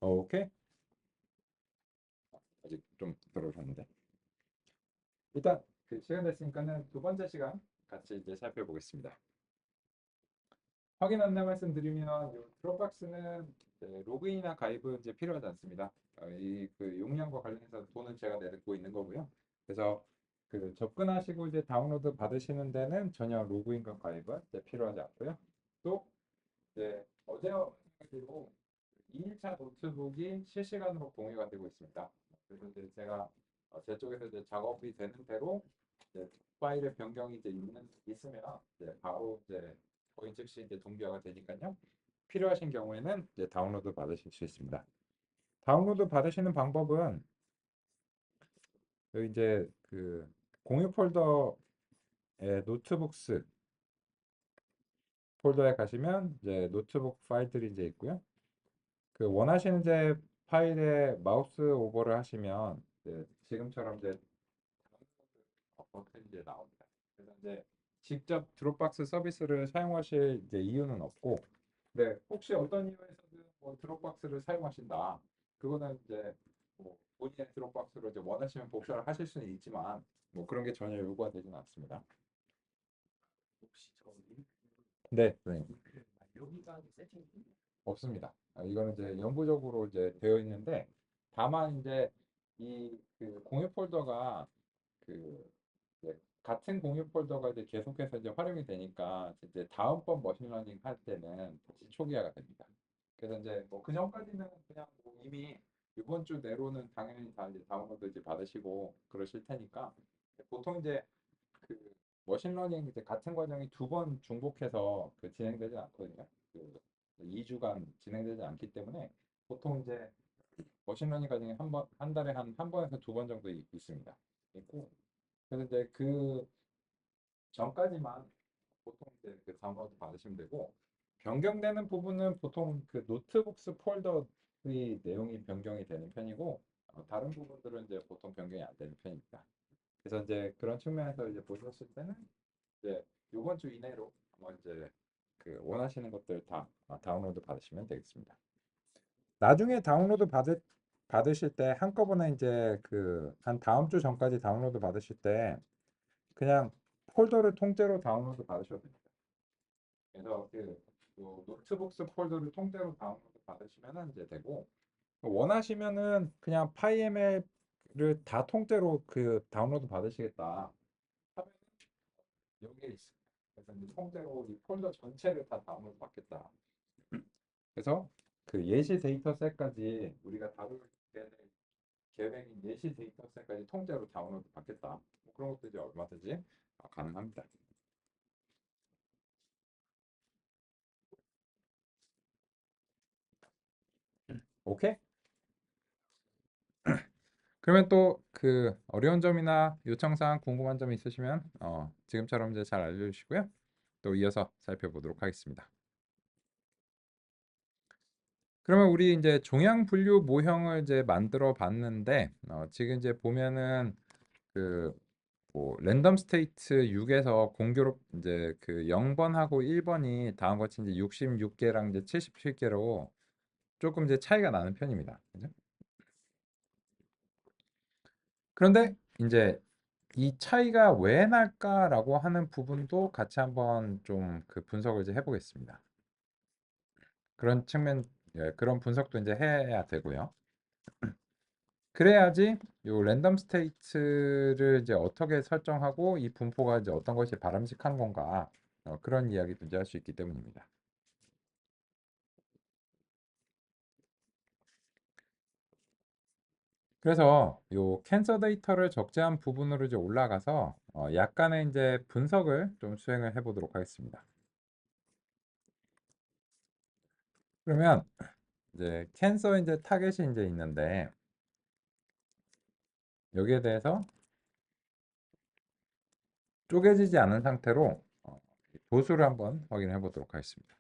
오케이. 아직 좀 들어오셨는데. 일단 그 시간 됐으니까는 두 번째 시간 같이 이제 살펴보겠습니다. 확인 안내 말씀드리면 이 드롭박스는 로그인이나 가입은 이제 필요하지 않습니다. 이 그 용량과 관련해서 돈은 제가 내고 있는 거고요. 그래서 그 접근하시고 이제 다운로드 받으시는 데는 전혀 로그인과 가입은 이제 필요하지 않고요. 또 이제 어제와 마찬가지로 2일차 노트북이 실시간으로 공유가 되고 있습니다. 그래서 이제 제가 제 쪽에서 이제 작업이 되는 대로 이제 파일의 변경이 이제 있으면 이제 바로 이제 거의 즉시 이제 동기화가 되니까요. 필요하신 경우에는 이제 다운로드 받으실 수 있습니다. 다운로드 받으시는 방법은 여기 이제 그 공유 폴더에 노트북스 폴더에 가시면 이제 노트북 파일들이 이제 있고요. 그 원하시는 이제 파일에 마우스 오버를 하시면 이제 지금처럼 이제 버튼이 이제 나옵니다. 그래서 이제 직접 드롭박스 서비스를 사용하실 이제 이유는 없고, 네, 혹시 어떤 이유에서든 뭐 드롭박스를 사용하신다. 그거는 이제 뭐 본인의 드롭박스로 이제 원하시면 복사를 하실 수는 있지만 뭐 그런 게 전혀 요구가 되지는 않습니다. 혹시 저 링크 네, 네. 여기가 세팅 없습니다. 이거는 이제 영구적으로 이제 되어 있는데 다만 이제 이 그 공유 폴더가 그 이제 같은 공유 폴더가 이제 계속해서 이제 활용이 되니까 이제 다음번 머신러닝 할 때는 다시 초기화가 됩니다. 그래서 이제 뭐 그 전까지는 그냥 뭐 이미 이번 주 내로는 당연히 다 이제 다운로드 이제 받으시고 그러실 테니까 보통 이제 그 머신러닝 이제 같은 과정이 두 번 중복해서 그 진행되지 않거든요. 그 2주간 진행되지 않기 때문에 보통 이제 머신러닝 과정이 한 달에 한 번에서 두 번 정도 있습니다. 있고 그래서 이제 그 전까지만 보통 이제 그 다운로드 받으시면 되고 변경되는 부분은 보통 그 노트북스 폴더의 내용이 변경이 되는 편이고 다른 부분들은 이제 보통 변경이 안 되는 편입니다. 그래서 이제 그런 측면에서 이제 보셨을 때는 이제 이번 주 이내로 아마 이제 그 원하시는 것들 다 다운로드 받으시면 되겠습니다. 나중에 받으실 때 한꺼번에 이제 그 한 다음 주 전까지 다운로드 받으실 때 그냥 폴더를 통째로 다운로드 받으셔도 됩니다. 그래서 그 노트북스 폴더를 통째로 다운로드 받으시면 이제 되고 원하시면은 그냥 파이엠엘을 다 통째로 그 다운로드 받으시겠다 하면 여기에 있습니다. 그래서 이제 통째로 이 폴더 전체를 다 다운로드 받겠다. 그래서 그 예시 데이터셋까지 우리가 다룰 때는 계획인 예시 데이터셋까지 통째로 다운로드 받겠다. 뭐 그런 것도 이제 얼마든지 가능합니다. 오케이? 그러면 또 그 어려운 점이나 요청사항 궁금한 점 있으시면 지금처럼 이제 잘 알려주시고요. 또 이어서 살펴보도록 하겠습니다. 그러면 우리 이제 종양 분류 모형을 이제 만들어 봤는데 지금 이제 보면은 그 뭐 랜덤 스테이트 6에서 공교롭 이제 그 0번하고 1번이 다음과 같이 이제 66개랑 이제 77개로 조금 이제 차이가 나는 편입니다. 그죠? 그런데 이제 이 차이가 왜 날까라고 하는 부분도 같이 한번 좀 그 분석을 이제 해보겠습니다. 그런 측면, 그런 분석도 이제 해야 되고요. 그래야지 요 랜덤 스테이트를 이제 어떻게 설정하고 이 분포가 이제 어떤 것이 바람직한 건가 그런 이야기도 이제 할 수 있기 때문입니다. 그래서 요 캔서 데이터를 적재한 부분으로 이제 올라가서 약간의 이제 분석을 좀 수행을 해보도록 하겠습니다. 그러면 이제 캔서 이제 타겟이 이제 있는데 여기에 대해서 쪼개지지 않은 상태로 도수를 한번 확인해 보도록 하겠습니다.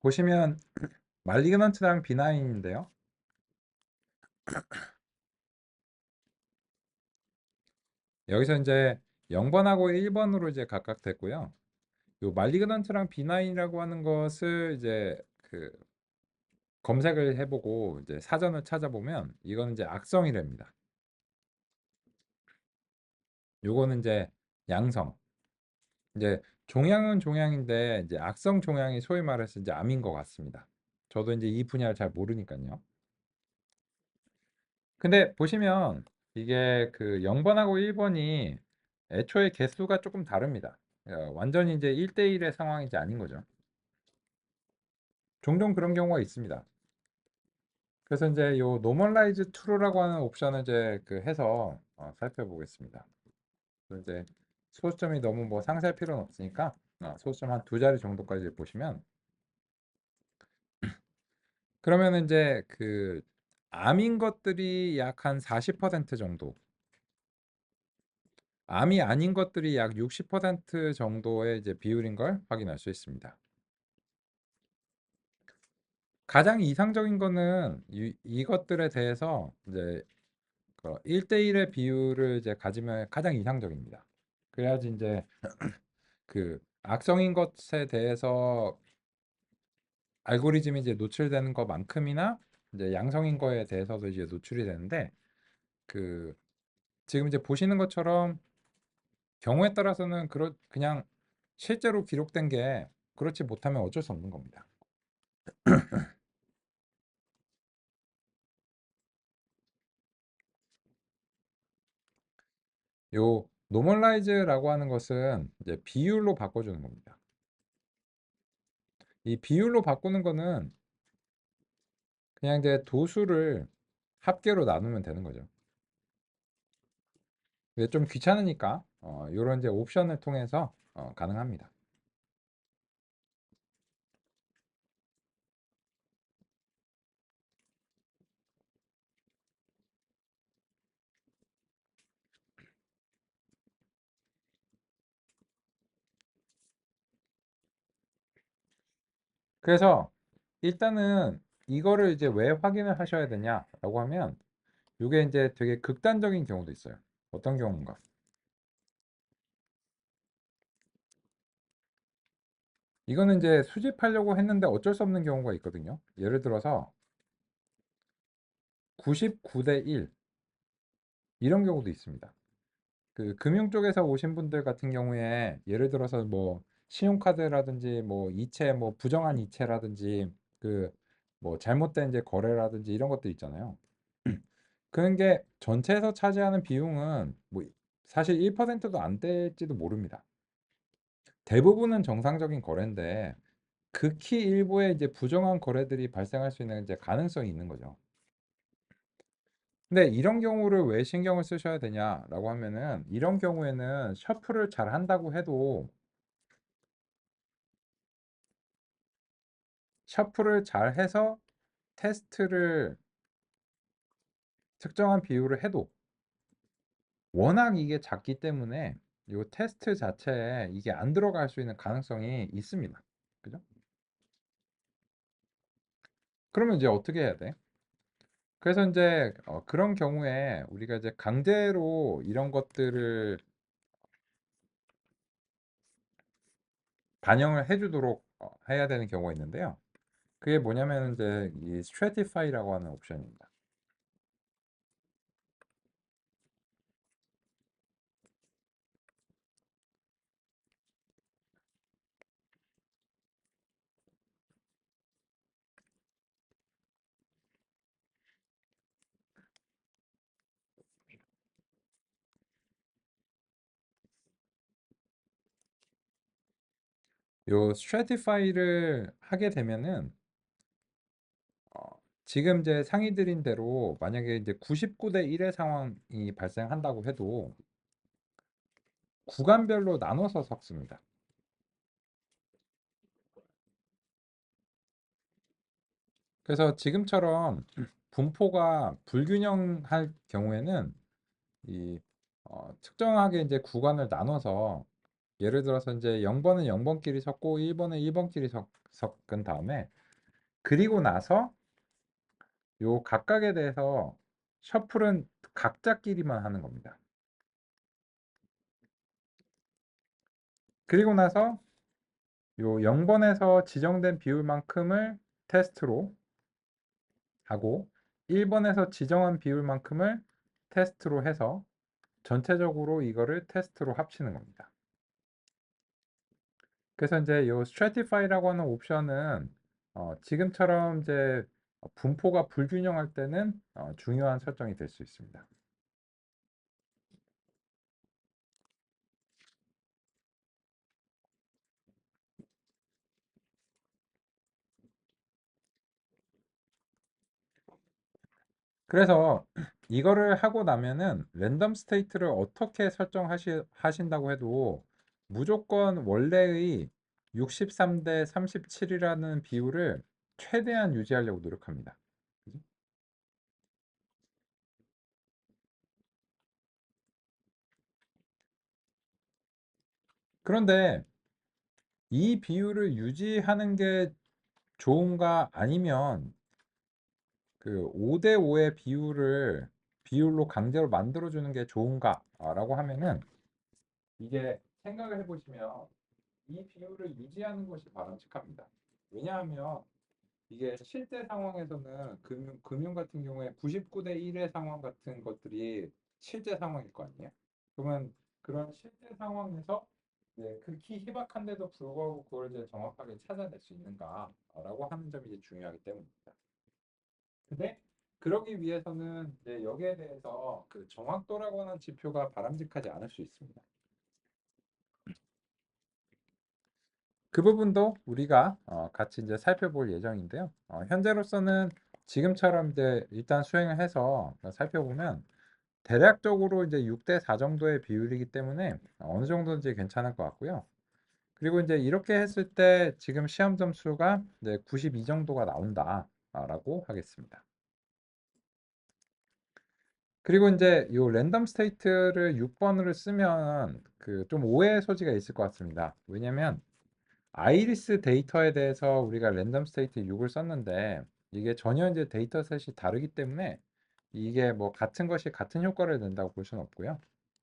보시면 말리그넌트랑 비나인인데요. 여기서 이제 0번하고 1번으로 이제 각각 됐고요. 요 말리그넌트랑 비나인이라고 하는 것을 이제 그 검색을 해보고 이제 사전을 찾아보면 이거는 이제 악성이랍니다. 요거는 이제 양성. 이제 종양은 종양인데 이제 악성 종양이 소위 말해서 이제 암인 것 같습니다. 저도 이제 이 분야를 잘 모르니까요. 근데 보시면 이게 그 0번하고 1번이 애초에 개수가 조금 다릅니다. 완전히 이제 1대1의 상황이 이제 아닌 거죠. 종종 그런 경우가 있습니다. 그래서 이제 요 normalize true라고 하는 옵션을 이제 그 해서 살펴보겠습니다. 그래서 이제 소수점이 너무 뭐 상세할 필요는 없으니까 소수점 한 두 자리 정도까지 보시면 그러면 이제 그 암인 것들이 약 한 40% 정도, 암이 아닌 것들이 약 60% 정도의 이제 비율인 걸 확인할 수 있습니다. 가장 이상적인 거는 이것들에 대해서 이제 1대1의 비율을 이제 가지면 가장 이상적입니다. 그래야지 이제 그 악성인 것에 대해서 알고리즘이 이제 노출되는 것만큼이나 이제 양성인 거에 대해서도 이제 노출이 되는데 그 지금 이제 보시는 것처럼 경우에 따라서는 그냥 실제로 기록된 게 그렇지 못하면 어쩔 수 없는 겁니다. 요 노멀라이즈라고 하는 것은 이제 비율로 바꿔주는 겁니다. 이 비율로 바꾸는 거는 그냥 이제 도수를 합계로 나누면 되는 거죠. 근데 좀 귀찮으니까 요런 이제 옵션을 통해서 가능합니다. 그래서 일단은 이거를 이제 왜 확인을 하셔야 되냐라고 하면 이게 이제 되게 극단적인 경우도 있어요. 어떤 경우인가? 이거는 이제 수집하려고 했는데 어쩔 수 없는 경우가 있거든요. 예를 들어서 99대 1 이런 경우도 있습니다. 그 금융 쪽에서 오신 분들 같은 경우에 예를 들어서 뭐 신용카드라든지 뭐 이체 뭐 부정한 이체라든지 그 뭐 잘못된 이제 거래라든지 이런 것들 있잖아요. 그런 게 전체에서 차지하는 비용은 뭐 사실 1%도 안 될지도 모릅니다. 대부분은 정상적인 거래인데 극히 일부의 이제 부정한 거래들이 발생할 수 있는 이제 가능성이 있는 거죠. 근데 이런 경우를 왜 신경을 쓰셔야 되냐라고 하면은 이런 경우에는 셔플을 잘 한다고 해도 셔플을 잘 해서 테스트를 특정한 비율을 해도 워낙 이게 작기 때문에 이 테스트 자체에 이게 안 들어갈 수 있는 가능성이 있습니다. 그죠? 그러면 이제 어떻게 해야 돼? 그래서 이제 그런 경우에 우리가 이제 강제로 이런 것들을 반영을 해주도록 해야 되는 경우가 있는데요. 그게 뭐냐면 이제 이 Stratify라고 하는 옵션입니다. 요 Stratify를 하게 되면은 지금 이제 상의 드린 대로 만약에 이제 99대 1의 상황이 발생한다고 해도 구간별로 나눠서 섞습니다. 그래서 지금처럼 분포가 불균형할 경우에는 이 특정하게 이제 구간을 나눠서 예를 들어서 이제 0번은 0번끼리 섞고 1번은 1번끼리 섞은 다음에 그리고 나서 요 각각에 대해서 셔플은 각자끼리만 하는 겁니다. 그리고 나서 요 0번에서 지정된 비율만큼을 테스트로 하고 1번에서 지정한 비율만큼을 테스트로 해서 전체적으로 이거를 테스트로 합치는 겁니다. 그래서 이제 요 stratify라고 하는 옵션은 지금처럼 이제 분포가 불균형할 때는 중요한 설정이 될 수 있습니다. 그래서 이거를 하고 나면은 랜덤 스테이트를 어떻게 설정하신다고 해도 무조건 원래의 63대 37이라는 비율을 최대한 유지하려고 노력합니다. 그죠? 그런데 이 비율을 유지하는 게 좋은가 아니면 그 5대 5의 비율로 강제로 만들어주는 게 좋은가라고 하면은 이게 생각을 해보시면 이 비율을 유지하는 것이 바람직합니다. 왜냐하면 이게 실제 상황에서는 금융 같은 경우에 99대 1의 상황 같은 것들이 실제 상황일 거 아니에요? 그러면 그런 실제 상황에서 극히 희박한데도 불구하고 그걸 이제 정확하게 찾아낼 수 있는가라고 하는 점이 이제 중요하기 때문입니다. 근데 그러기 위해서는 이제 여기에 대해서 그 정확도라고 하는 지표가 바람직하지 않을 수 있습니다. 그 부분도 우리가 같이 이제 살펴볼 예정인데요. 현재로서는 지금처럼 이제 일단 수행을 해서 살펴보면 대략적으로 이제 6대 4 정도의 비율이기 때문에 어느 정도인지 괜찮을 것 같고요. 그리고 이제 이렇게 했을 때 지금 시험 점수가 이제 92 정도가 나온다라고 하겠습니다. 그리고 이제 요 랜덤 스테이트를 6번으로 쓰면 그 좀 오해의 소지가 있을 것 같습니다. 왜냐면 아이리스 데이터에 대해서 우리가 랜덤 스테이트 6을 썼는데 이게 전혀 이제 데이터셋이 다르기 때문에 이게 뭐 같은 것이 같은 효과를 낸다고 볼 수는 없고요.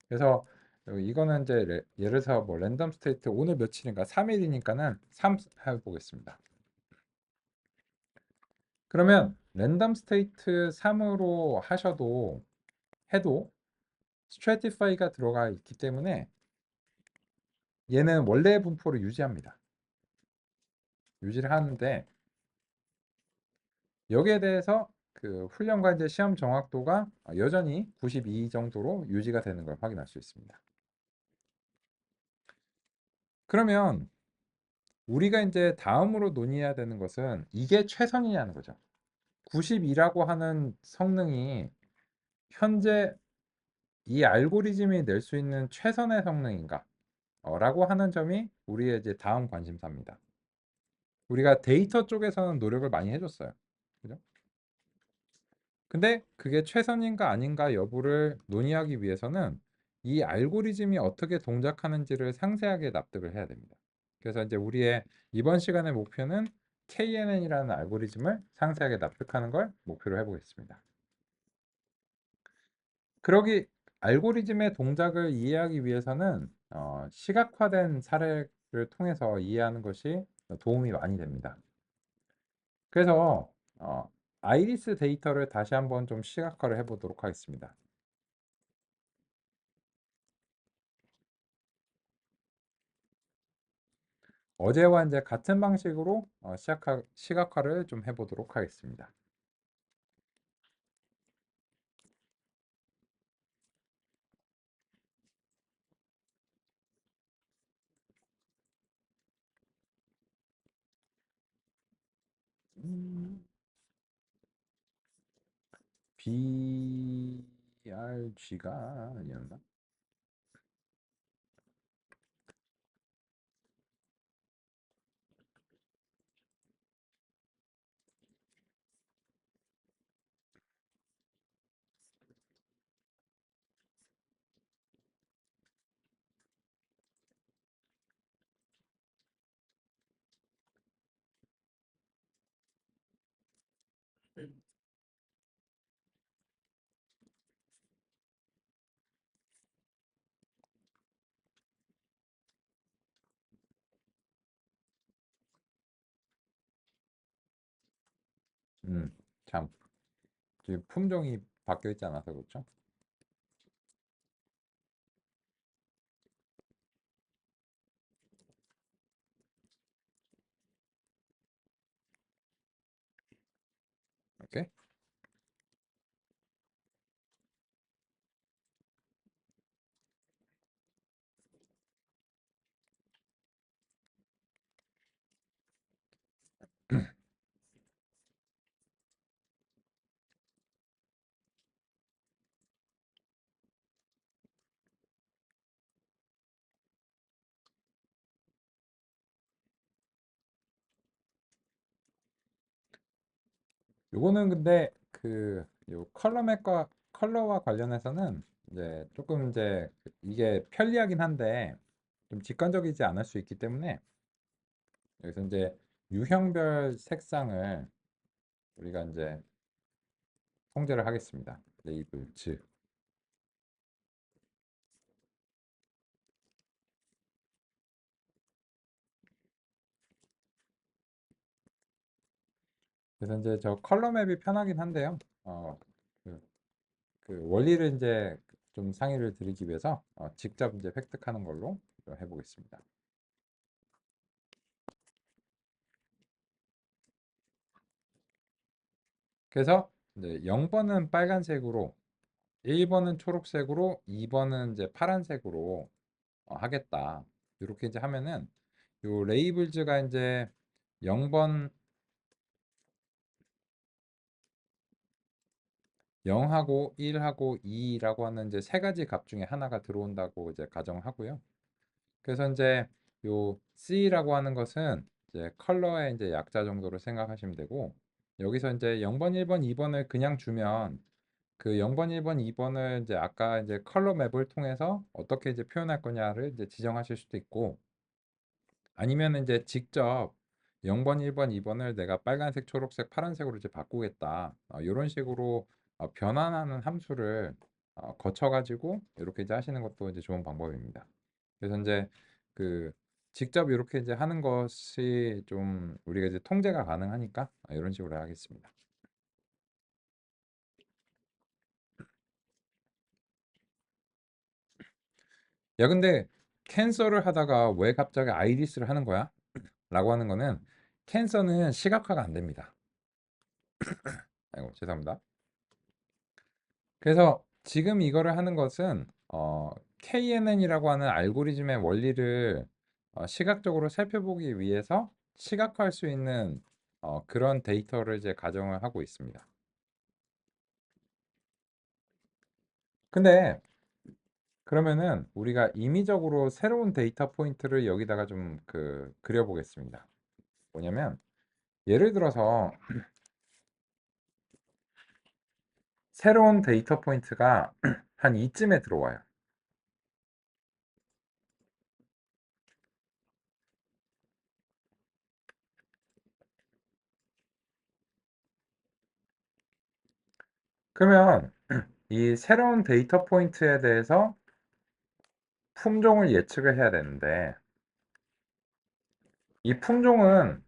그래서 이거는 이제 예를 들어서 뭐 랜덤 스테이트 오늘 며칠인가 3일이니까는 3 해보겠습니다. 그러면 랜덤 스테이트 3으로 하셔도 해도 스트래티파이가 들어가 있기 때문에 얘는 원래 분포를 유지합니다. 유지를 하는데 여기에 대해서 그 훈련과 이제 시험 정확도가 여전히 92 정도로 유지가 되는 걸 확인할 수 있습니다. 그러면 우리가 이제 다음으로 논의해야 되는 것은 이게 최선이냐는 거죠. 92라고 하는 성능이 현재 이 알고리즘이 낼 수 있는 최선의 성능인가? 라고 하는 점이 우리의 이제 다음 관심사입니다. 우리가 데이터 쪽에서는 노력을 많이 해줬어요. 그죠? 근데 그게 최선인가 아닌가 여부를 논의하기 위해서는 이 알고리즘이 어떻게 동작하는지를 상세하게 납득을 해야 됩니다. 그래서 이제 우리의 이번 시간의 목표는 KNN이라는 알고리즘을 상세하게 납득하는 걸 목표로 해보겠습니다. 그러기 알고리즘의 동작을 이해하기 위해서는 시각화된 사례를 통해서 이해하는 것이 도움이 많이 됩니다. 그래서 아이리스 데이터를 다시 한번 좀 시각화를 해보도록 하겠습니다. 어제와 이제 같은 방식으로 시각화를 좀 해보도록 하겠습니다. BRG가 아니었나? 참 지금 품종이 바뀌어 있지 않아서 그렇죠? 오케이. 요거는 근데 그 요 컬러 맥과 컬러와 관련해서는 이제 조금 이제 이게 편리하긴 한데 좀 직관적이지 않을 수 있기 때문에 여기서 이제 유형별 색상을 우리가 이제 통제를 하겠습니다. 레이블 즉 그래서 이제 저 컬러 맵이 편하긴 한데요. 그, 그 원리를 이제 좀 상의를 드리기 위해서 직접 이제 획득하는 걸로 해보겠습니다. 그래서 이제 0번은 빨간색으로, 1번은 초록색으로, 2번은 이제 파란색으로 하겠다. 이렇게 이제 하면은 요 레이블즈가 이제 0번 0하고 1하고 2라고 하는 이제 세 가지 값 중에 하나가 들어온다고 이제 가정하고요. 그래서 이제 요 C라고 하는 것은 이제 컬러의 이제 약자 정도로 생각하시면 되고 여기서 이제 0번, 1번, 2번을 그냥 주면 그 0번, 1번, 2번을 이제 아까 이제 컬러 맵을 통해서 어떻게 이제 표현할 거냐를 이제 지정하실 수도 있고 아니면 이제 직접 0번, 1번, 2번을 내가 빨간색, 초록색, 파란색으로 이제 바꾸겠다. 이런 식으로 변환하는 함수를 거쳐가지고 이렇게 이제 하시는 것도 이제 좋은 방법입니다. 그래서 이제 그 직접 이렇게 이제 하는 것이 좀 우리가 이제 통제가 가능하니까 이런 식으로 하겠습니다. 야, 근데 캔서를 하다가 왜 갑자기 아이리스를 하는 거야? 라고 하는 거는 캔서는 시각화가 안 됩니다. 아이고, 죄송합니다. 그래서 지금 이거를 하는 것은 KNN이라고 하는 알고리즘의 원리를 시각적으로 살펴보기 위해서 시각화할 수 있는 그런 데이터를 이제 가정을 하고 있습니다. 근데 그러면은 우리가 임의적으로 새로운 데이터 포인트를 여기다가 좀 그려보겠습니다. 뭐냐면 예를 들어서 새로운 데이터 포인트가 한 이쯤에 들어와요. 그러면 이 새로운 데이터 포인트에 대해서 품종을 예측을 해야 되는데 이 품종은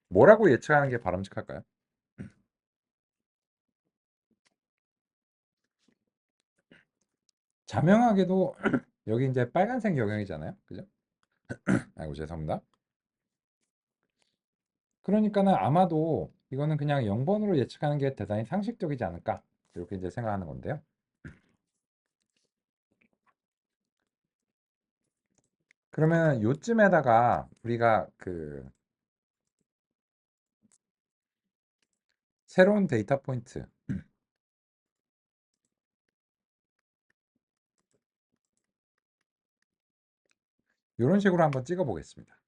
뭐라고 예측하는 게 바람직할까요? 자명하게도 여기 이제 빨간색 영역이잖아요. 그죠? 아이고 죄송합니다. 그러니까는 아마도 이거는 그냥 0번으로 예측하는 게 대단히 상식적이지 않을까 이렇게 이제 생각하는 건데요. 그러면 요쯤에다가 우리가 새로운 데이터 포인트 이런 식으로 한번 찍어 보겠습니다.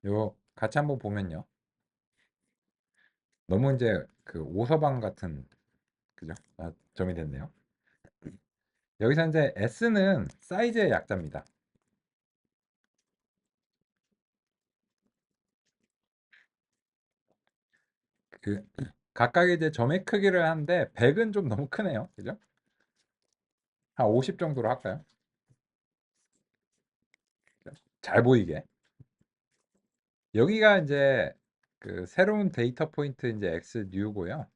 요 같이 한번 보면요. 너무 이제 그 오서방 같은 그죠? 점이 됐네요. 여기서 이제 S는 사이즈의 약자입니다. 그 각각의 이제 점의 크기를 하는데 100은 좀 너무 크네요. 그죠? 한 50 정도로 할까요? 잘 보이게. 여기가 이제 그 새로운 데이터 포인트 이제 X 뉴고요.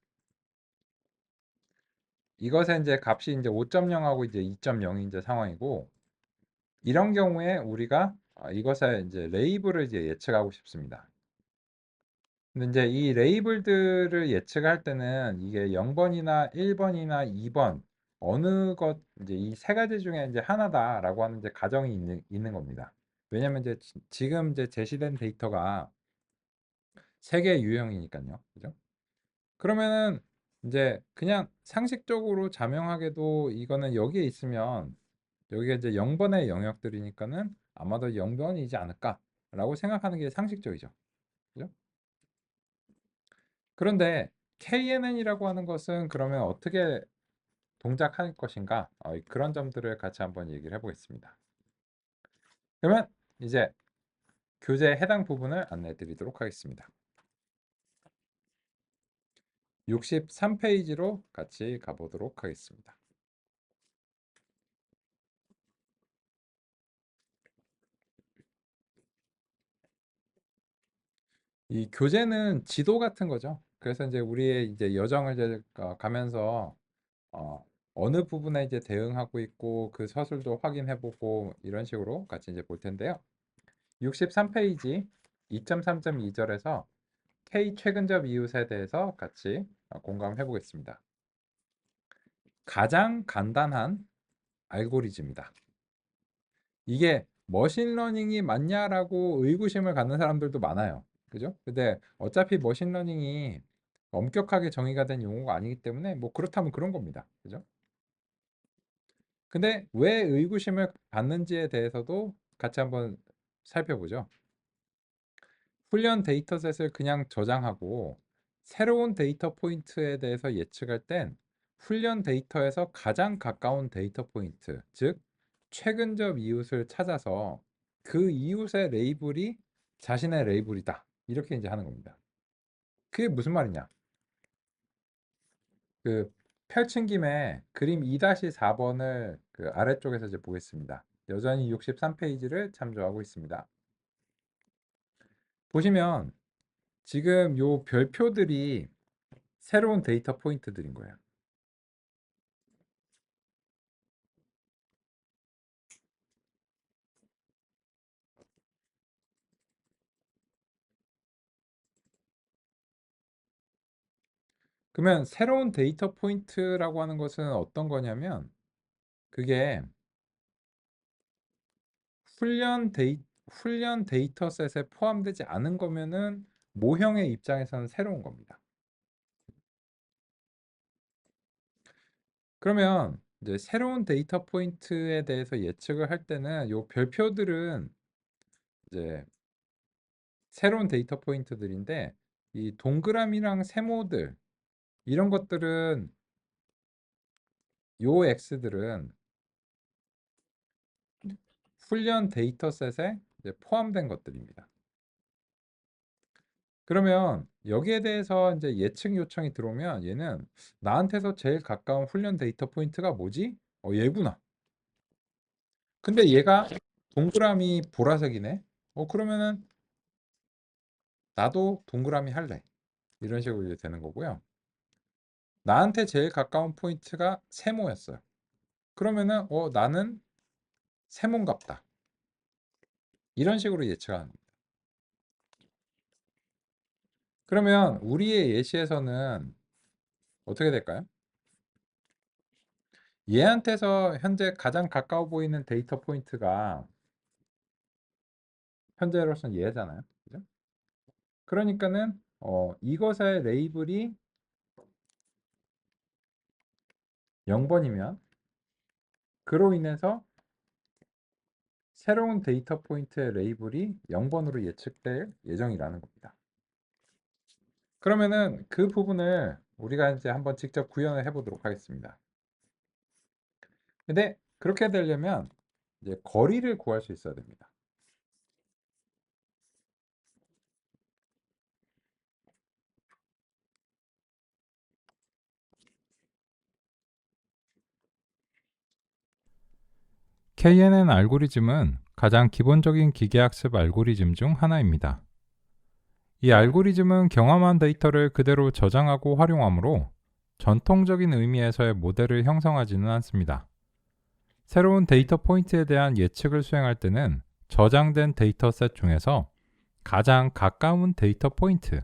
이것의 이제 값이 이제 5.0하고 이제 2.0이 이제 상황이고 이런 경우에 우리가 이것의 이제 레이블을 이제 예측하고 싶습니다. 근데 이제 이 레이블들을 예측할 때는 이게 0번이나 1번이나 2번 어느 것 이제 이 세 가지 중에 이제 하나다라고 하는 이제 가정이 있는 겁니다. 왜냐면 이제 지금 이제 제시된 데이터가 세개 유형이니까요. 그죠? 그러면은 이제 그냥 상식적으로 자명하게도 이거는 여기에 있으면 여기가 이제 0번의 영역들이니까는 아마도 0번이지 않을까라고 생각하는 게 상식적이죠. 그죠? 그런데 KNN이라고 하는 것은 그러면 어떻게 동작할 것인가? 그런 점들을 같이 한번 얘기를 해보겠습니다. 그러면 이제 교재의 해당 부분을 안내해 드리도록 하겠습니다. 63페이지로 같이 가보도록 하겠습니다. 이 교재는 지도 같은 거죠. 그래서 이제 우리의 이제 여정을 이제 가면서 어느 부분에 이제 대응하고 있고 그 서술도 확인해보고 이런 식으로 같이 이제 볼 텐데요. 63페이지 2.3.2절에서 K 최근접 이웃에 대해서 같이 공감해 보겠습니다. 가장 간단한 알고리즘이다. 이게 머신러닝이 맞냐라고 의구심을 갖는 사람들도 많아요. 그죠? 근데 어차피 머신러닝이 엄격하게 정의가 된 용어가 아니기 때문에 뭐 그렇다면 그런 겁니다. 그죠? 근데 왜 의구심을 갖는지에 대해서도 같이 한번 살펴보죠. 훈련 데이터셋을 그냥 저장하고 새로운 데이터 포인트에 대해서 예측할 땐 훈련 데이터에서 가장 가까운 데이터 포인트, 즉 최근접 이웃을 찾아서 그 이웃의 레이블이 자신의 레이블이다. 이렇게 이제 하는 겁니다. 그게 무슨 말이냐? 그 펼친 김에 그림 2-4번을 그 아래쪽에서 이제 보겠습니다. 여전히 63페이지를 참조하고 있습니다. 보시면 지금 요 별표들이 새로운 데이터 포인트들인 거예요. 그러면 새로운 데이터 포인트라고 하는 것은 어떤 거냐면 그게 훈련 데이터셋에 포함되지 않은 거면은 모형의 입장에서는 새로운 겁니다. 그러면 이제 새로운 데이터 포인트에 대해서 예측을 할 때는 요 별표들은 이제 새로운 데이터 포인트들인데 이 동그라미랑 세모들 이런 것들은 요 X들은 훈련 데이터셋에 이제 포함된 것들입니다. 그러면 여기에 대해서 이제 예측 요청이 들어오면 얘는 나한테서 제일 가까운 훈련 데이터 포인트가 뭐지? 얘구나. 근데 얘가 동그라미 보라색이네. 그러면은 나도 동그라미 할래. 이런 식으로 이제 되는 거고요. 나한테 제일 가까운 포인트가 세모였어요. 그러면은 나는 세모인갑다. 이런 식으로 예측하는 겁니다. 그러면 우리의 예시에서는 어떻게 될까요? 얘한테서 현재 가장 가까워 보이는 데이터 포인트가 현재로서는 얘잖아요. 그죠? 그러니까는 이것의 레이블이 0번이면 그로 인해서 새로운 데이터 포인트의 레이블이 0번으로 예측될 예정이라는 겁니다. 그러면은 그 부분을 우리가 이제 한번 직접 구현을 해보도록 하겠습니다. 근데 그렇게 되려면 이제 거리를 구할 수 있어야 됩니다. KNN 알고리즘은 가장 기본적인 기계학습 알고리즘 중 하나입니다. 이 알고리즘은 경험한 데이터를 그대로 저장하고 활용하므로 전통적인 의미에서의 모델을 형성하지는 않습니다. 새로운 데이터 포인트에 대한 예측을 수행할 때는 저장된 데이터셋 중에서 가장 가까운 데이터 포인트,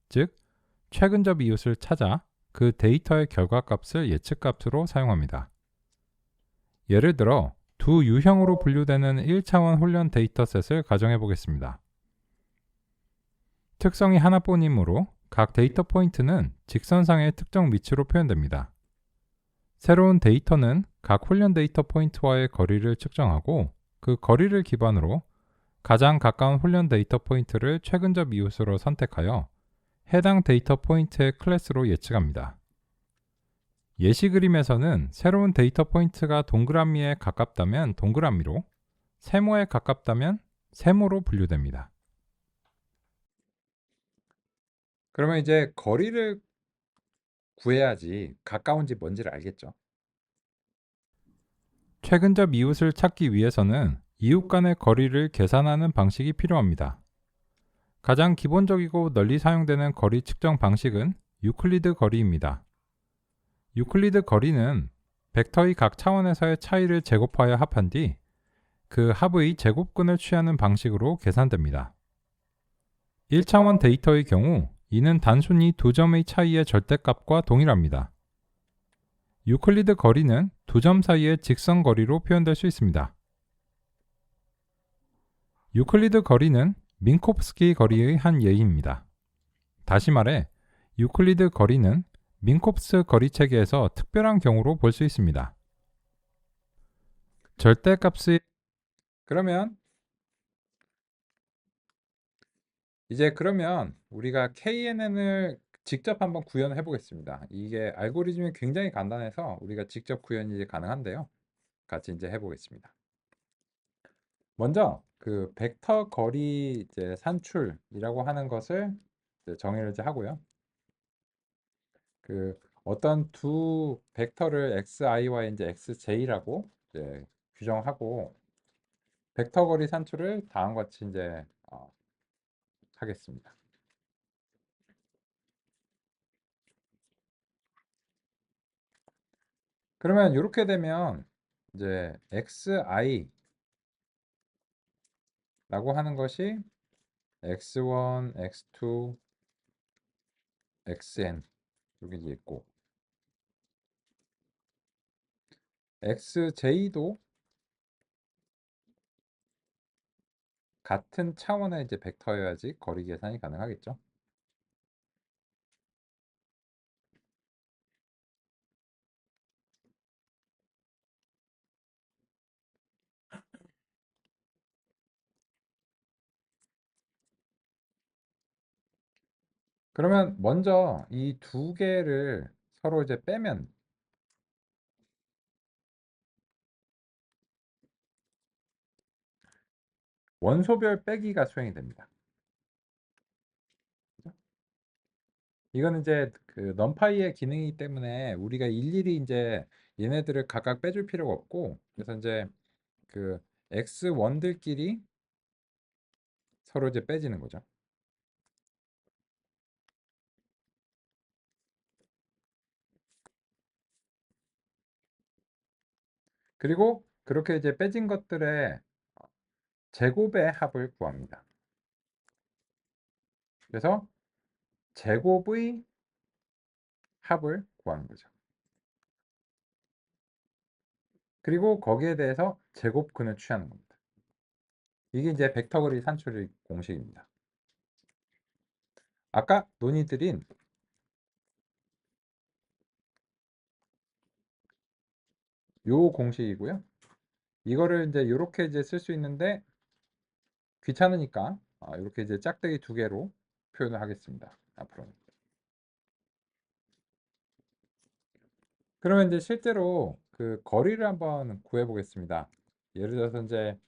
즉 최근접 이웃을 찾아 그 데이터의 결과값을 예측값으로 사용합니다. 예를 들어 두 유형으로 분류되는 1차원 훈련 데이터셋을 가정해 보겠습니다. 특성이 하나뿐이므로 각 데이터 포인트는 직선상의 특정 위치로 표현됩니다. 새로운 데이터는 각 훈련 데이터 포인트와의 거리를 측정하고 그 거리를 기반으로 가장 가까운 훈련 데이터 포인트를 최근접 이웃으로 선택하여 해당 데이터 포인트의 클래스로 예측합니다. 예시 그림에서는 새로운 데이터 포인트가 동그라미에 가깝다면 동그라미로, 세모에 가깝다면 세모로 분류됩니다. 그러면 이제 거리를 구해야지 가까운지 뭔지를 알겠죠. 최근접 이웃을 찾기 위해서는 이웃 간의 거리를 계산하는 방식이 필요합니다. 가장 기본적이고 널리 사용되는 거리 측정 방식은 유클리드 거리입니다. 유클리드 거리는 벡터의 각 차원에서의 차이를 제곱하여 합한 뒤 그 합의 제곱근을 취하는 방식으로 계산됩니다. 1차원 데이터의 경우 이는 단순히 두 점의 차이의 절대값과 동일합니다. 유클리드 거리는 두 점 사이의 직선 거리로 표현될 수 있습니다. 유클리드 거리는 민코프스키 거리의 한 예입니다. 다시 말해 유클리드 거리는 민코프스 거리 체계에서 특별한 경우로 볼 수 있습니다. 절대값의 그러면 그러면 우리가 KNN을 직접 한번 구현해 보겠습니다. 이게 알고리즘이 굉장히 간단해서 우리가 직접 구현이 이제 가능한데요. 같이 이제 해보겠습니다. 먼저 그 벡터 거리 이제 산출이라고 하는 것을 이제 정의를 이제 하고요. 그 어떤 두 벡터를 xi와 이제 xj라고 이제 규정하고 벡터 거리 산출을 다음과 같이 이제 하겠습니다. 그러면 이렇게 되면 이제 xi라고 하는 것이 x1, x2, xn 여기 이제 있고 xj도 같은 차원의 이제 벡터여야지 거리 계산이 가능하겠죠. 그러면 먼저 이 두 개를 서로 이제 빼면 원소별 빼기가 수행이 됩니다. 그죠? 이거는 이제 그 넘파이의 기능이기 때문에 우리가 일일이 이제 얘네들을 각각 빼줄 필요가 없고 그래서 이제 그 x1들끼리 서로 이제 빼지는 거죠. 그리고 그렇게 이제 빼진 것들의 제곱의 합을 구합니다. 그래서 제곱의 합을 구하는 거죠. 그리고 거기에 대해서 제곱근을 취하는 겁니다. 이게 이제 벡터 거리 산출의 공식입니다. 아까 논의드린 요 공식이고요. 이거를 이제 이렇게 이제 쓸 수 있는데 귀찮으니까 이렇게 이제 짝대기 두 개로 표현을 하겠습니다. 앞으로는. 그러면 이제 실제로 그 거리를 한번 구해 보겠습니다. 예를 들어서 이제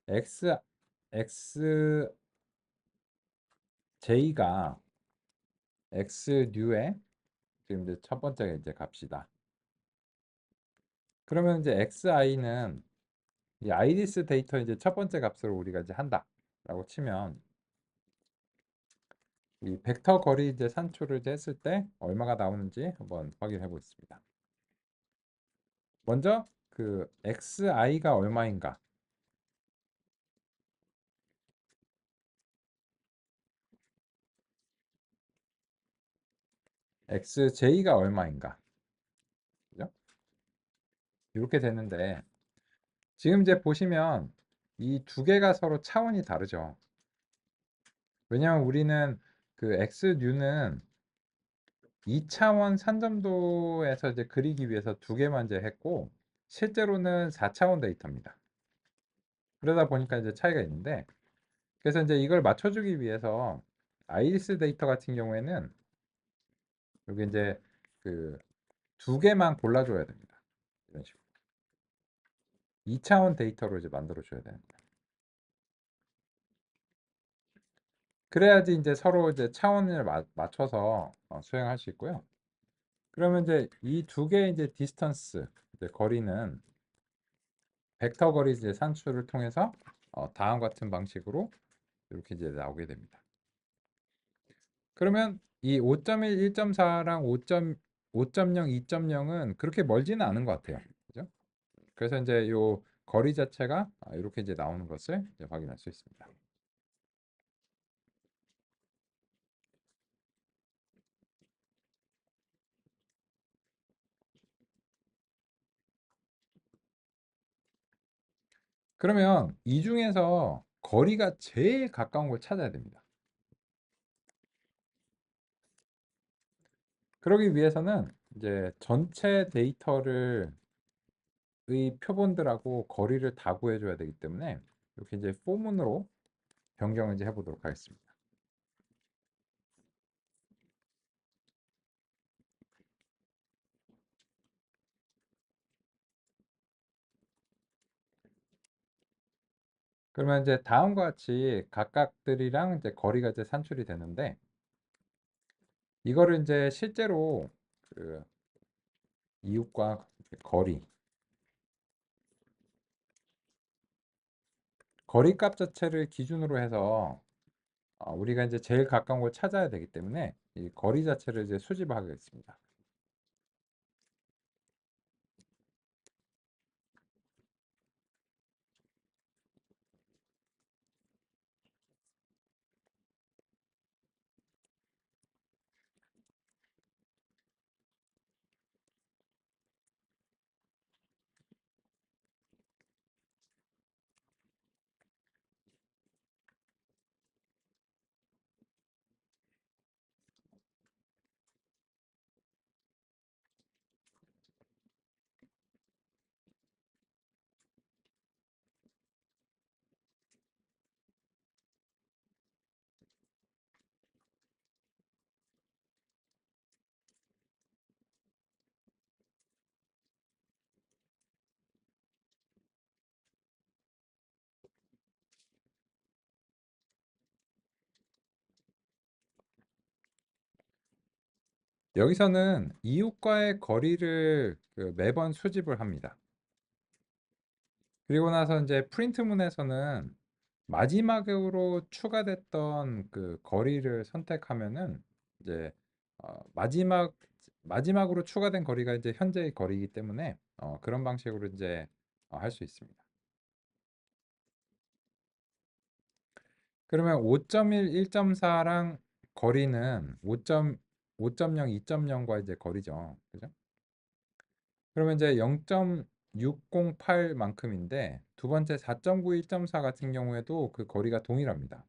x xj가 x 뉴의 지금 이제 첫 번째 이제 값이다. 그러면 이제 xi는 이 iris 데이터 이제 첫 번째 값으로 우리가 이제 한다라고 치면 이 벡터 거리 이제 산출을 이제 했을 때 얼마가 나오는지 한번 확인해 보겠습니다. 먼저 그 xi가 얼마인가? xj가 얼마인가? 그죠? 이렇게 되는데 지금 이제 보시면 이 두 개가 서로 차원이 다르죠. 왜냐하면 우리는 그 x뉴는 2차원 산점도에서 이제 그리기 위해서 두 개만 이제 했고 실제로는 4차원 데이터입니다. 그러다 보니까 이제 차이가 있는데 그래서 이제 이걸 맞춰주기 위해서 아이리스 데이터 같은 경우에는 여기 이제 그 두 개만 골라줘야 됩니다. 이런 식으로 2차원 데이터로 이제 만들어줘야 됩니다. 그래야지 이제 서로 이제 차원을 맞춰서 수행할 수 있고요. 그러면 이제 이 두 개의 이제 디스턴스 이제 거리는 벡터 거리 이제 산출을 통해서 다음 같은 방식으로 이렇게 이제 나오게 됩니다. 그러면 이 5.1, 1.4랑 5.0, 2.0은 그렇게 멀지는 않은 것 같아요. 그죠? 그래서 이제 요 거리 자체가 이렇게 이제 나오는 것을 이제 확인할 수 있습니다. 그러면 이 중에서 거리가 제일 가까운 걸 찾아야 됩니다. 그러기 위해서는 이제 전체 데이터를 의 표본들하고 거리를 다 구해줘야 되기 때문에 이렇게 이제 포문으로 변경을 이제 해보도록 하겠습니다. 그러면 이제 다음과 같이 각각들이랑 이제 거리가 이제 산출이 되는데 이거를 이제 실제로 그 이웃과 거리 값 자체를 기준으로 해서 우리가 이제 제일 가까운 걸 찾아야 되기 때문에 이 거리 자체를 이제 수집하겠습니다. 여기서는 이웃과의 거리를 매번 수집을 합니다. 그리고 나서 이제 프린트문에서는 마지막으로 추가됐던 그 거리를 선택하면은 이제 마지막으로 추가된 거리가 이제 현재의 거리이기 때문에 그런 방식으로 이제 할 수 있습니다. 그러면 5.1, 1.4랑 거리는 5.0, 2.0과 이제 거리죠. 그죠? 그러면 이제 0.608만큼인데 두 번째 4.9, 1.4 같은 경우에도 그 거리가 동일합니다.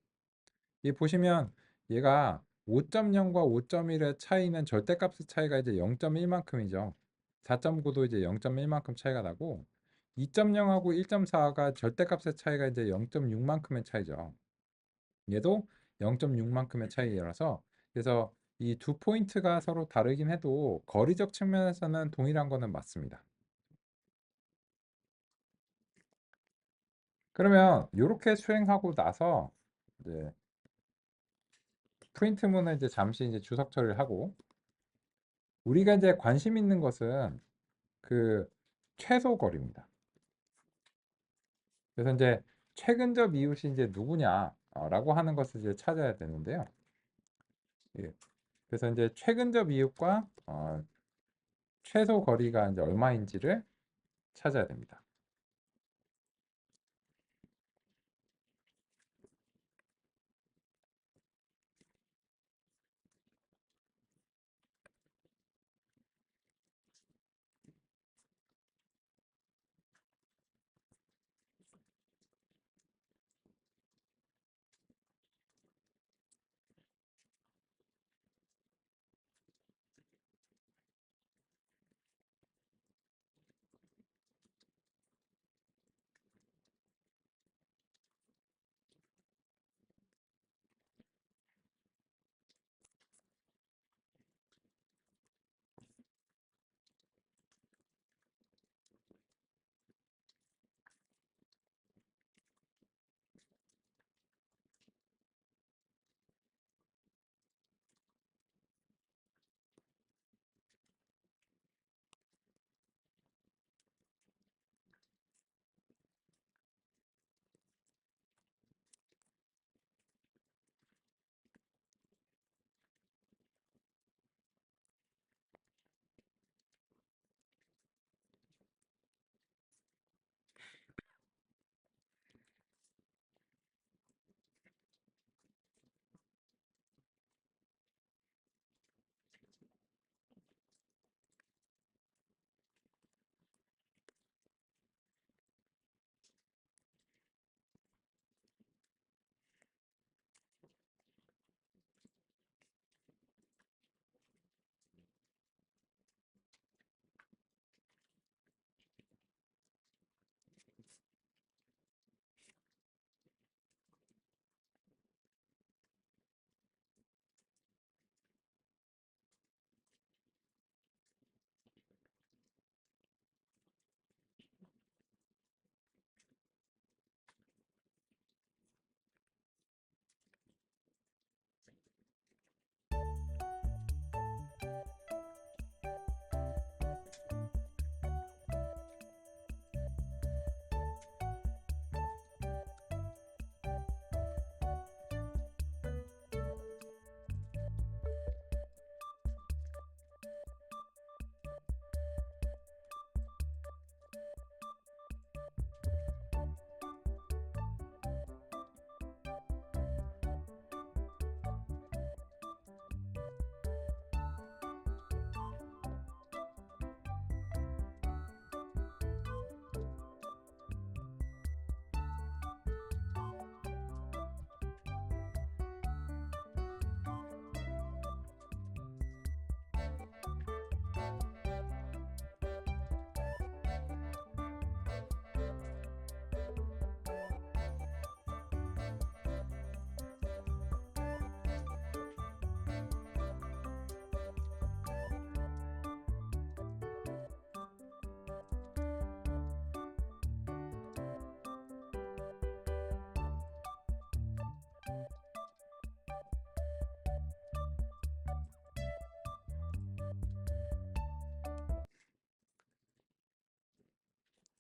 이 보시면 얘가 5.0과 5.1의 차이는 절대값의 차이가 이제 0.1만큼이죠. 4.9도 이제 0.1만큼 차이가 나고 2.0하고 1.4가 절대값의 차이가 이제 0.6만큼의 차이죠. 얘도 0.6만큼의 차이라서 그래서 이 두 포인트가 서로 다르긴 해도 거리적 측면에서는 동일한 거는 맞습니다. 그러면 이렇게 수행하고 나서 이제 프린트문을 이제 잠시 이제 주석 처리를 하고 우리가 이제 관심 있는 것은 그 최소 거리입니다. 그래서 이제 최근접 이웃이 이제 누구냐라고 하는 것을 이제 찾아야 되는데요. 예. 그래서 이제 최근접 이웃과 최소 거리가 이제 얼마인지를 찾아야 됩니다.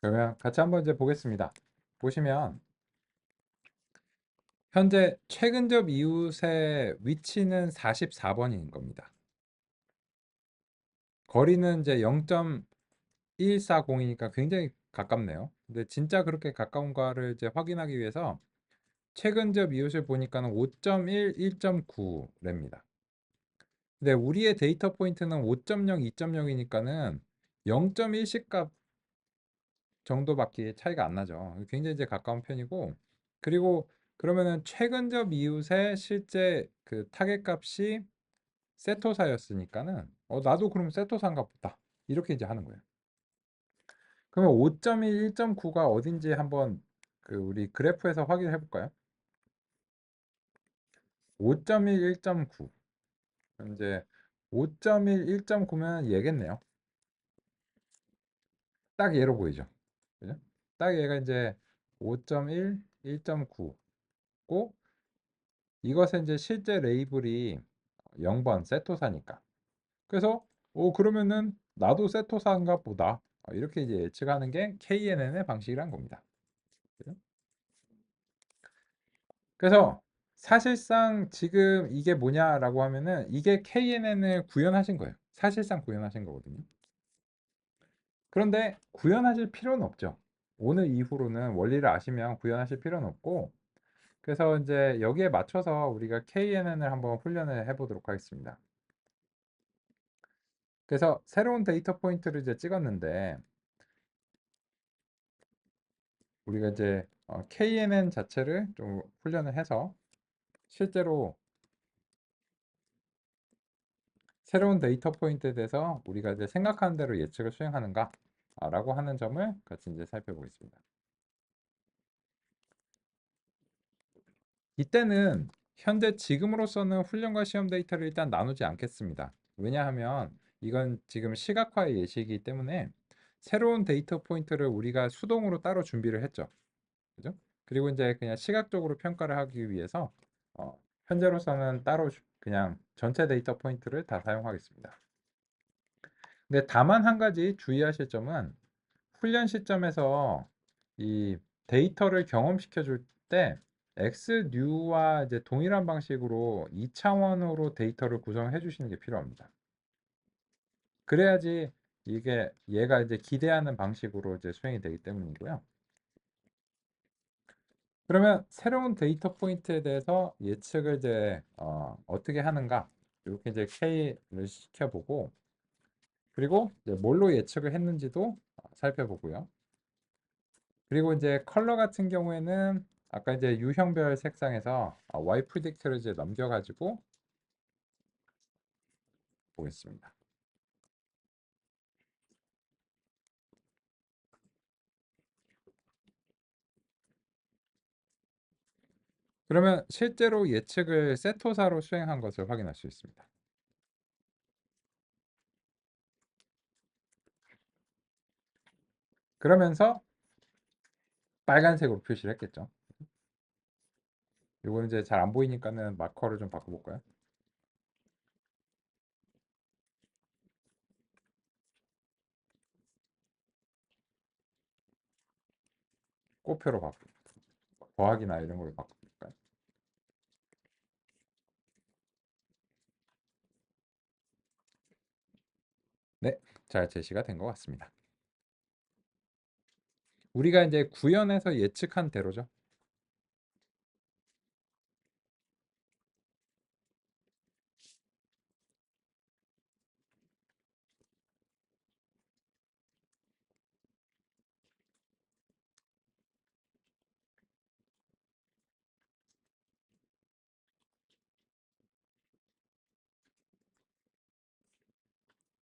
그러면 같이 한번 이제 보겠습니다. 보시면 현재 최근접 이웃의 위치는 44번인 겁니다. 거리는 이제 0.140이니까 굉장히 가깝네요. 근데 진짜 그렇게 가까운가를 이제 확인하기 위해서 최근접 이웃을 보니까는 5.1, 1.9랍니다. 근데 우리의 데이터 포인트는 5.0, 2.0이니까는 0.1씩 값 정도밖에 차이가 안 나죠. 굉장히 이제 가까운 편이고, 그리고 그러면은 최근접 이웃의 실제 그 타겟 값이 세토사였으니까는 나도 그럼 세토사인가 보다 이렇게 이제 하는 거예요. 그러면 5.1, 1.9가 어딘지 한번 그 우리 그래프에서 확인해 볼까요? 5.1, 1.9. 이제 5.1, 1.9면 얘겠네요. 딱 얘로 보이죠. 그죠? 딱 얘가 이제 5.1, 1.9고 이것은 이제 실제 레이블이 0번 세토사니까. 그래서 그러면은 나도 세토사인가 보다. 이렇게 이제 예측하는 게 KNN의 방식이란 겁니다. 그죠? 그래서 사실상 지금 이게 뭐냐라고 하면은 이게 KNN을 구현하신 거예요. 사실상 구현하신 거거든요. 그런데 구현하실 필요는 없죠. 오늘 이후로는 원리를 아시면 구현하실 필요는 없고, 그래서 이제 여기에 맞춰서 우리가 KNN을 한번 훈련을 해보도록 하겠습니다. 그래서 새로운 데이터 포인트를 이제 찍었는데, 우리가 이제 KNN 자체를 좀 훈련을 해서 실제로 새로운 데이터 포인트에 대해서 우리가 이제 생각하는 대로 예측을 수행하는가 라고 하는 점을 같이 이제 살펴보겠습니다. 이때는 현재 지금으로서는 훈련과 시험 데이터를 일단 나누지 않겠습니다. 왜냐하면 이건 지금 시각화의 예시이기 때문에 새로운 데이터 포인트를 우리가 수동으로 따로 준비를 했죠. 그죠? 그리고 이제 그냥 시각적으로 평가를 하기 위해서 현재로서는 따로 그냥 전체 데이터 포인트를 다 사용하겠습니다. 근데 다만 한 가지 주의하실 점은 훈련 시점에서 이 데이터를 경험시켜 줄 때 XNew와 이제 동일한 방식으로 2차원으로 데이터를 구성해 주시는 게 필요합니다. 그래야지 이게 얘가 이제 기대하는 방식으로 이제 수행이 되기 때문이고요. 그러면 새로운 데이터 포인트에 대해서 예측을 이제 어떻게 하는가 이렇게 이제 K를 시켜보고 그리고 이제 뭘로 예측을 했는지도 살펴보고요. 그리고 이제 컬러 같은 경우에는 아까 이제 유형별 색상에서 Y 프리딕트를 이제 넘겨가지고 보겠습니다. 그러면 실제로 예측을 세토사로 수행한 것을 확인할 수 있습니다. 그러면서 빨간색으로 표시를 했겠죠. 이거는 이제 잘 안 보이니까는 마커를 좀 바꿔볼까요? 꼬표로 바꿔 더하기나 이런 걸로 바꿔볼까요? 네, 잘 제시가 된 것 같습니다. 우리가 이제 구현해서 예측한 대로죠.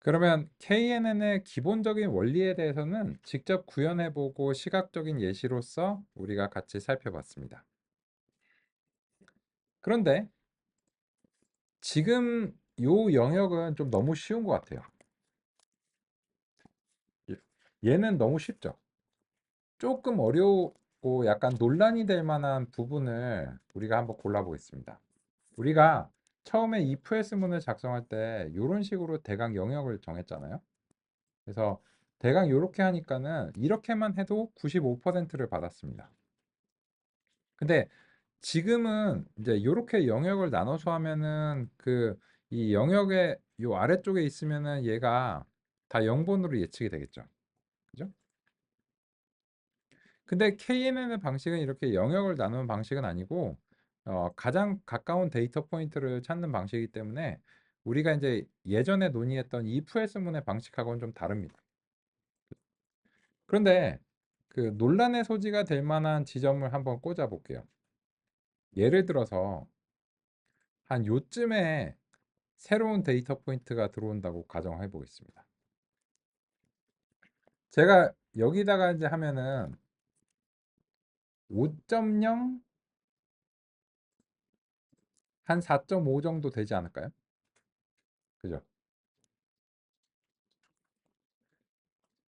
그러면 KNN의 기본적인 원리에 대해서는 직접 구현해보고 시각적인 예시로서 우리가 같이 살펴봤습니다. 그런데 지금 요 영역은 좀 너무 쉬운 것 같아요. 얘는 너무 쉽죠. 조금 어려우고 약간 논란이 될 만한 부분을 우리가 한번 골라보겠습니다. 우리가 처음에 if else 문을 작성할 때 이런 식으로 대강 영역을 정했잖아요. 그래서 대강 이렇게 하니까는 이렇게만 해도 95%를 받았습니다. 근데 지금은 이제 이렇게 영역을 나눠서 하면은 그 이 영역의 요 아래쪽에 있으면은 얘가 다 0번으로 예측이 되겠죠. 그죠? 근데 KNN의 방식은 이렇게 영역을 나누는 방식은 아니고 가장 가까운 데이터 포인트를 찾는 방식이기 때문에 우리가 이제 예전에 논의했던 if else 문의 방식하고는 좀 다릅니다. 그런데 그 논란의 소지가 될 만한 지점을 한번 꽂아 볼게요. 예를 들어서 한 요쯤에 새로운 데이터 포인트가 들어온다고 가정해 보겠습니다. 제가 여기다가 이제 하면은 5.0 한 4.5 정도 되지 않을까요? 그죠?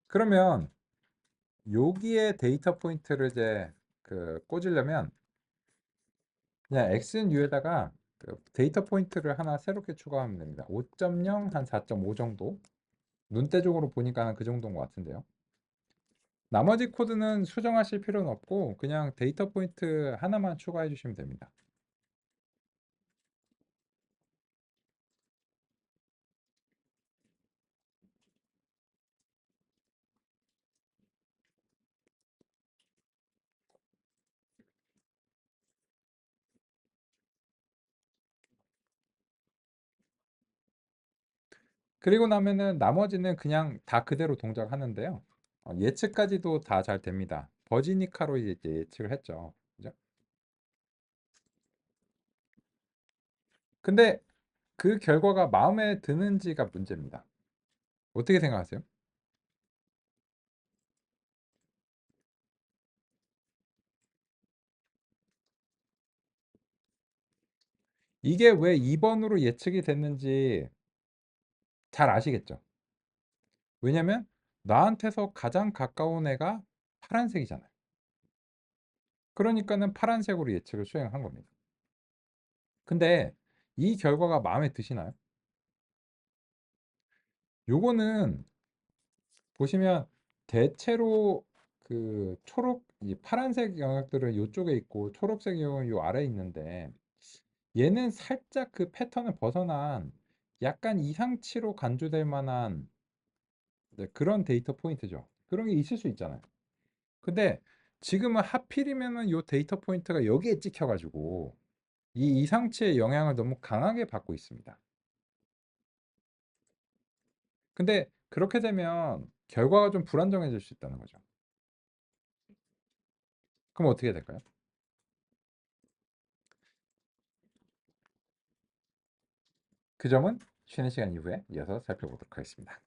그러면 여기에 데이터 포인트를 이제 꽂으려면 그냥 xnu에다가 데이터 포인트를 하나 새롭게 추가하면 됩니다. 5.0 한 4.5 정도. 눈대중으로 보니까는 그 정도인 것 같은데요. 나머지 코드는 수정하실 필요는 없고 그냥 데이터 포인트 하나만 추가해 주시면 됩니다. 그리고 나면은 나머지는 그냥 다 그대로 동작하는데요. 예측까지도 다 잘 됩니다. 버지니카로 이제 예측을 했죠. 그죠? 근데 그 결과가 마음에 드는지가 문제입니다. 어떻게 생각하세요? 이게 왜 2번으로 예측이 됐는지 잘 아시겠죠? 왜냐면 나한테서 가장 가까운 애가 파란색이잖아요. 그러니까는 파란색으로 예측을 수행한 겁니다. 근데 이 결과가 마음에 드시나요? 요거는 보시면 대체로 초록, 이 파란색 영역들은 이쪽에 있고 초록색 영역은 요 아래에 있는데 얘는 살짝 그 패턴을 벗어난 약간 이상치로 간주될 만한 그런 데이터 포인트죠. 그런 게 있을 수 있잖아요. 근데 지금은 하필이면은 요 데이터 포인트가 여기에 찍혀가지고 이 이상치의 영향을 너무 강하게 받고 있습니다. 근데 그렇게 되면 결과가 좀 불안정해질 수 있다는 거죠. 그럼 어떻게 될까요? 그 점은 쉬는 시간 이후에 이어서 살펴보도록 하겠습니다.